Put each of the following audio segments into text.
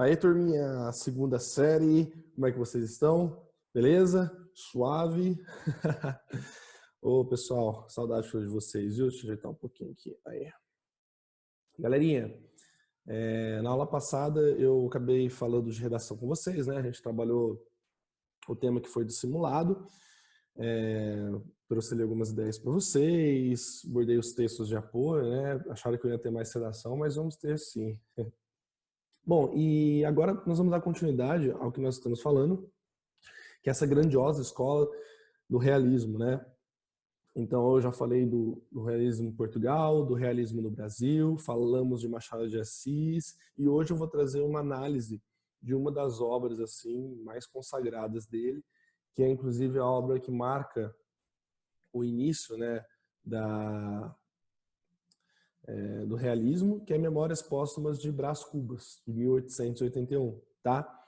Aí, turminha, segunda série, como é que vocês estão? Beleza? Suave? Ô, pessoal, saudade de vocês, viu? Deixa eu ajeitar um pouquinho aqui. Aí. Galerinha, na aula passada eu acabei falando de redação com vocês, né? A gente trabalhou o tema que foi do simulado, trouxe ali algumas ideias para vocês, bordei os textos de apoio, né? Acharam que eu ia ter mais redação, mas vamos ter sim. Bom, e agora nós vamos dar continuidade ao que nós estamos falando, que é essa grandiosa escola do realismo, né? Então, eu já falei do realismo em Portugal, do realismo no Brasil, falamos de Machado de Assis, e hoje eu vou trazer uma análise de uma das obras assim mais consagradas dele, que é inclusive a obra que marca o início, né, do realismo, que é Memórias Póstumas de Brás Cubas, de 1881, tá?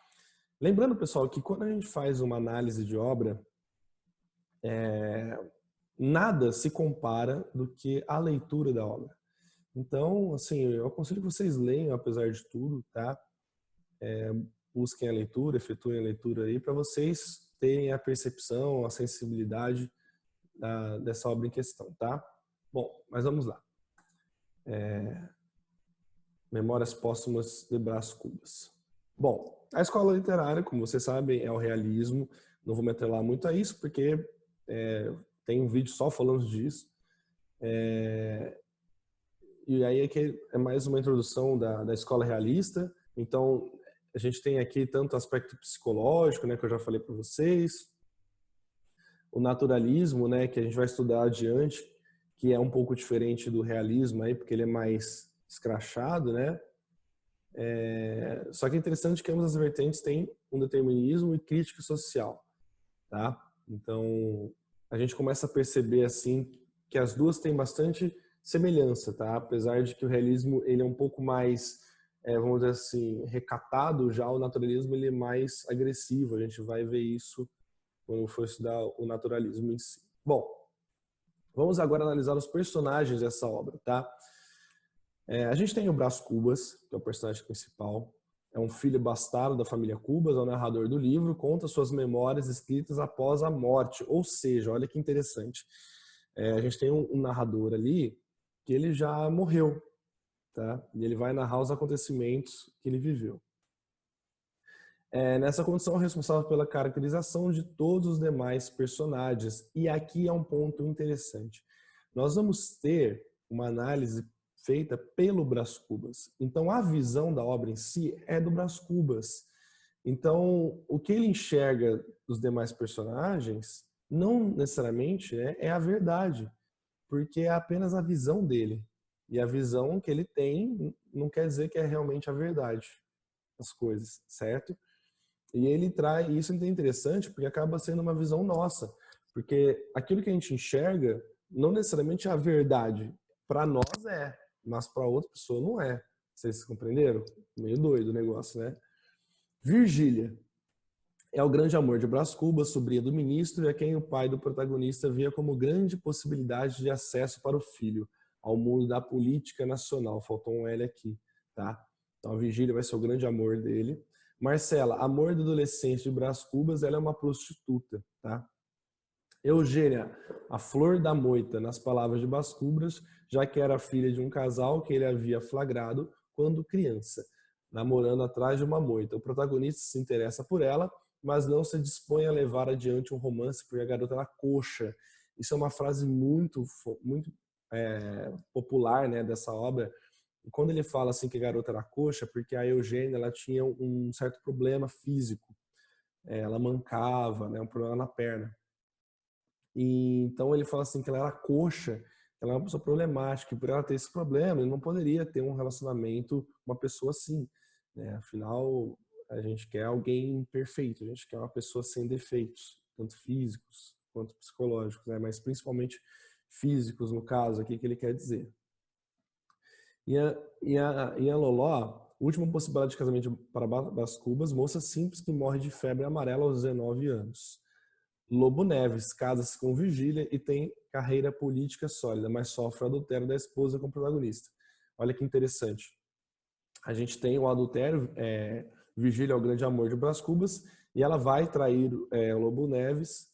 Lembrando, pessoal, que quando a gente faz uma análise de obra, nada se compara do que a leitura da obra. Então, assim, eu aconselho que vocês leiam, apesar de tudo, tá? Busquem a leitura, efetuem a leitura aí, para vocês terem a percepção, a sensibilidade dessa obra em questão, tá? Bom, mas vamos lá. Memórias Póstumas de Brás Cubas. Bom, a escola literária, como vocês sabem, é o realismo. Não vou me atrelar muito a isso, porque tem um vídeo só falando disso. E aí é mais uma introdução da escola realista. Então, a gente tem aqui tanto o aspecto psicológico, né, que eu já falei para vocês, o naturalismo, né, que a gente vai estudar adiante, que é um pouco diferente do realismo, aí, porque ele é mais escrachado, né? Só que é interessante que ambas as vertentes têm um determinismo e crítica social, tá? Então, a gente começa a perceber, assim, que as duas têm bastante semelhança, tá? Apesar de que o realismo ele é um pouco mais, vamos dizer assim, recatado, já o naturalismo ele é mais agressivo. A gente vai ver isso quando for estudar o naturalismo em si. Bom, vamos agora analisar os personagens dessa obra, tá? A gente tem o Brás Cubas, que é o personagem principal. É um filho bastardo da família Cubas, é o narrador do livro, conta suas memórias escritas após a morte. Ou seja, olha que interessante. A gente tem um narrador ali que ele já morreu, tá? E ele vai narrar os acontecimentos que ele viveu. Nessa condição, é responsável pela caracterização de todos os demais personagens. E aqui é um ponto interessante. Nós vamos ter uma análise feita pelo Brás Cubas. Então, a visão da obra em si é do Brás Cubas. Então, o que ele enxerga dos demais personagens não necessariamente é a verdade, porque é apenas a visão dele. E a visão que ele tem não quer dizer que é realmente a verdade das coisas, certo? E ele traz, e isso é interessante porque acaba sendo uma visão nossa, porque aquilo que a gente enxerga não necessariamente é a verdade. Para nós mas para outra pessoa não é. Vocês compreenderam? Meio doido o negócio, né? Virgília é o grande amor de Brás Cubas, sobrinha do ministro, e a quem o pai do protagonista via como grande possibilidade de acesso para o filho ao mundo da política nacional. Faltou um L aqui, tá? Então a Virgília vai ser o grande amor dele. Marcela, amor do adolescente de Brás Cubas, ela é uma prostituta, tá? Eugênia, a flor da moita, nas palavras de Brás Cubas, já que era filha de um casal que ele havia flagrado quando criança, namorando atrás de uma moita. O protagonista se interessa por ela, mas não se dispõe a levar adiante um romance porque a garota era coxa. Isso é uma frase muito popular, né, dessa obra. E quando ele fala assim que a garota era coxa, porque a Eugênia ela tinha um certo problema físico, ela mancava, né, um problema na perna. E então ele fala assim que ela era coxa, ela é uma pessoa problemática, e por ela ter esse problema, ele não poderia ter um relacionamento com uma pessoa assim, né? Afinal, a gente quer alguém perfeito, a gente quer uma pessoa sem defeitos, tanto físicos quanto psicológicos, né? Mas principalmente físicos no caso aqui que ele quer dizer. E a Loló, última possibilidade de casamento para Brás Cubas, moça simples que morre de febre amarela aos 19 anos. Lobo Neves casa-se com Virgília e tem carreira política sólida, mas sofre o adultério da esposa como protagonista. Olha que interessante. A gente tem o adultério Virgília é o grande amor de Brás Cubas, e ela vai trair o Lobo Neves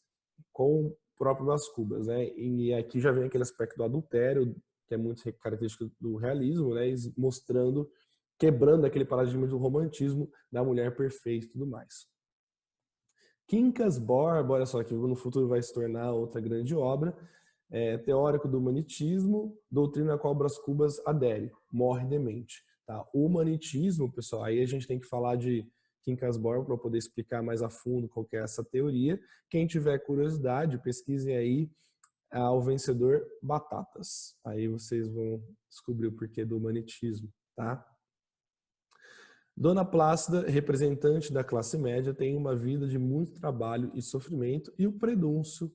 com o próprio Brás Cubas, né? E aqui já vem aquele aspecto do adultério, que é muito característico do realismo, né? Mostrando, quebrando aquele paradigma do romantismo da mulher perfeita e tudo mais. Quincas Borba, olha só, que no futuro vai se tornar outra grande obra, teórico do humanitismo, doutrina a qual Brás Cubas adere, morre demente. Tá? O humanitismo, pessoal, aí a gente tem que falar de Quincas Borba para poder explicar mais a fundo qual que é essa teoria. Quem tiver curiosidade, pesquisem aí ao vencedor Batatas. Aí vocês vão descobrir o porquê do humanitismo, tá? Dona Plácida, representante da classe média, tem uma vida de muito trabalho e sofrimento, e o Prudêncio,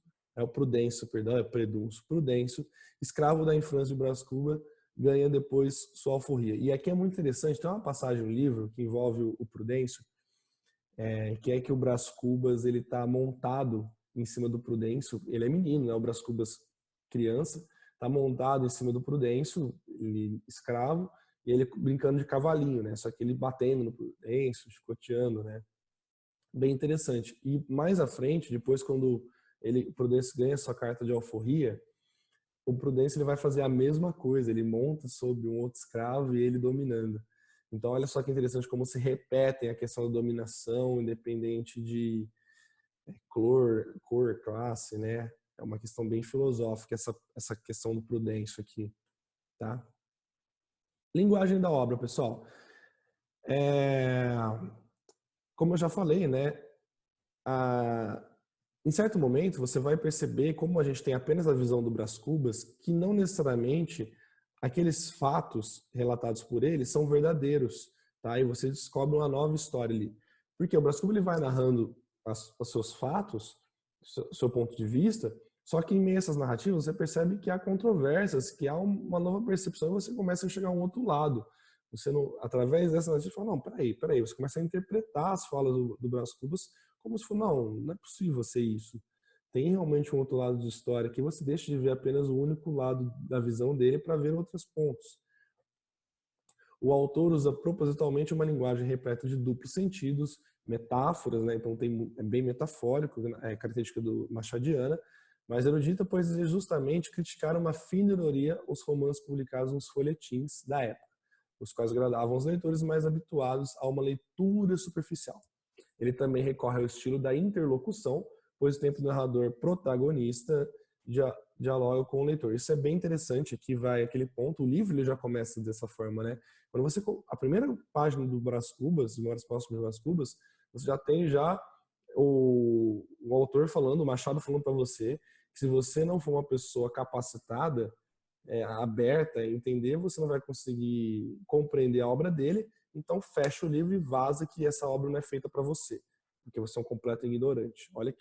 Prudêncio, escravo da infância de Brás Cubas, ganha depois sua alforria. E aqui é muito interessante, tem uma passagem no livro que envolve o Prudêncio, que é que o Brás Cubas ele está montado em cima do Prudêncio, ele é menino, né? O Brás Cubas criança, está montado em cima do Prudêncio, ele escravo, e ele brincando de cavalinho, né? Só que ele batendo no Prudêncio, chicoteando, né? Bem interessante. E mais à frente, depois quando o Prudêncio ganha sua carta de alforria, o Prudêncio ele vai fazer a mesma coisa, ele monta sobre um outro escravo e ele dominando. Então olha só que interessante como se repetem a questão da dominação, independente de cor, classe, né? É uma questão bem filosófica essa questão do Prudêncio aqui, tá? Linguagem da obra, pessoal. Como eu já falei, né? Em certo momento, você vai perceber, como a gente tem apenas a visão do Brás Cubas, que não necessariamente aqueles fatos relatados por ele são verdadeiros, tá? E você descobre uma nova história ali. Porque o Brás Cubas ele vai narrando os seus fatos, seu ponto de vista, só que em meio a essas narrativas você percebe que há controvérsias, que há uma nova percepção e você começa a chegar a um outro lado. Você não, através dessa narrativa, fala, não, peraí, você começa a interpretar as falas do Brás Cubas como se fosse, não é possível ser isso. Tem realmente um outro lado de história que você deixa de ver apenas o único lado da visão dele para ver outros pontos. O autor usa propositalmente uma linguagem repleta de duplos sentidos, metáforas, né? Então é bem metafórico, é característica do Machadiana, mas erudita, pois é justamente criticar uma fina ironia os romances publicados nos folhetins da época, os quais agradavam os leitores mais habituados a uma leitura superficial. Ele também recorre ao estilo da interlocução, pois o tempo do narrador protagonista dialoga com o leitor. Isso é bem interessante, aqui vai aquele ponto, o livro ele já começa dessa forma, né? Quando você, a primeira página do Brás Cubas, Memórias Póstumas do Brás Cubas, você já tem o autor falando, o Machado falando para você, que se você não for uma pessoa capacitada, aberta a entender, você não vai conseguir compreender a obra dele, então fecha o livro e vaza que essa obra não é feita para você, porque você é um completo ignorante. Olha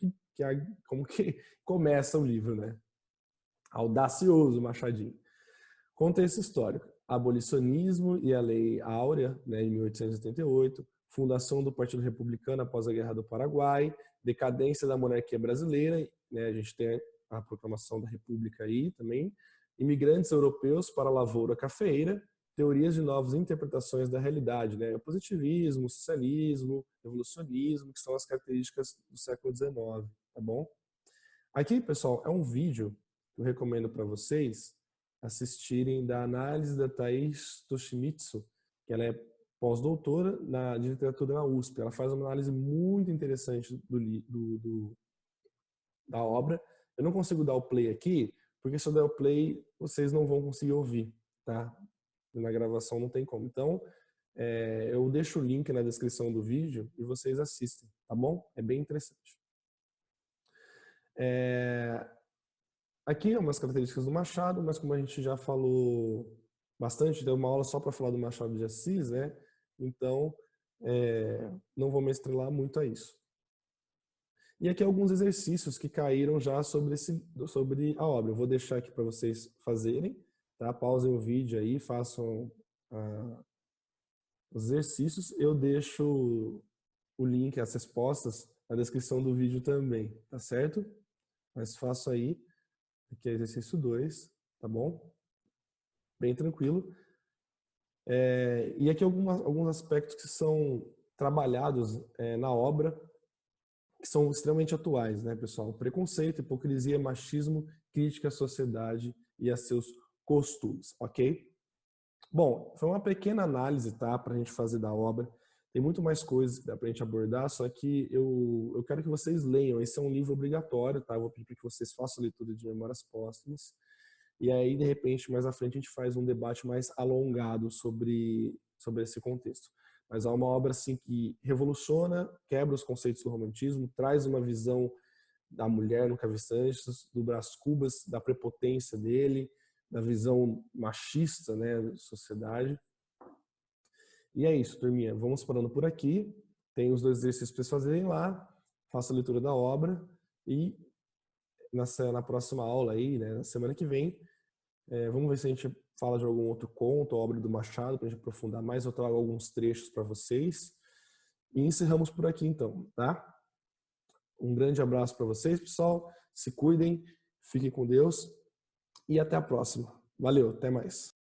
como que começa o livro, né? Audacioso, Machadinho. Contexto histórico. Abolicionismo e a Lei Áurea, né, em 1888, fundação do Partido Republicano após a Guerra do Paraguai, decadência da monarquia brasileira, né, a gente tem a proclamação da República aí também, imigrantes europeus para a lavoura cafeeira, teorias de novas interpretações da realidade, né, o positivismo, o socialismo, o evolucionismo, que são as características do século XIX, tá bom? Aqui, pessoal, é um vídeo que eu recomendo para vocês assistirem da análise da Thais Toshimitsu, que ela é pós-doutora de literatura na USP. Ela faz uma análise muito interessante da obra. Eu não consigo dar o play aqui, porque se eu der o play, vocês não vão conseguir ouvir, tá? Na gravação não tem como. Então, eu deixo o link na descrição do vídeo e vocês assistem, tá bom? É bem interessante. Aqui é umas características do Machado, mas como a gente já falou bastante, deu uma aula só para falar do Machado de Assis, né? Então, não vou me estrelar muito a isso. E aqui alguns exercícios que caíram já sobre a obra. Eu vou deixar aqui para vocês fazerem, tá? Pausem o vídeo aí, façam os exercícios. Eu deixo o link, as respostas, na descrição do vídeo também, tá certo? Mas faço aí. Aqui é exercício 2, tá bom? Bem tranquilo. E aqui alguns aspectos que são trabalhados na obra, que são extremamente atuais, né, pessoal? Preconceito, hipocrisia, machismo, crítica à sociedade e a seus costumes, ok? Bom, foi uma pequena análise, tá, para a gente fazer da obra. Tem muito mais coisas que dá para a gente abordar, só que eu quero que vocês leiam. Esse é um livro obrigatório, tá? Eu vou pedir que vocês façam a leitura de Memórias Póstumas. E aí, de repente, mais à frente, a gente faz um debate mais alongado sobre esse contexto. Mas há uma obra assim que revoluciona, quebra os conceitos do romantismo, traz uma visão da mulher no Cabeçantes, do Brás Cubas, da prepotência dele, da visão machista, né, da sociedade. E é isso, turminha. Vamos parando por aqui. Tem os 2 exercícios para vocês fazerem lá. Faça a leitura da obra e na próxima aula aí, né, na semana que vem, vamos ver se a gente fala de algum outro conto, obra do Machado, para a gente aprofundar mais. Eu trago alguns trechos para vocês. E encerramos por aqui então, tá? Um grande abraço para vocês, pessoal. Se cuidem, fiquem com Deus e até a próxima. Valeu, até mais.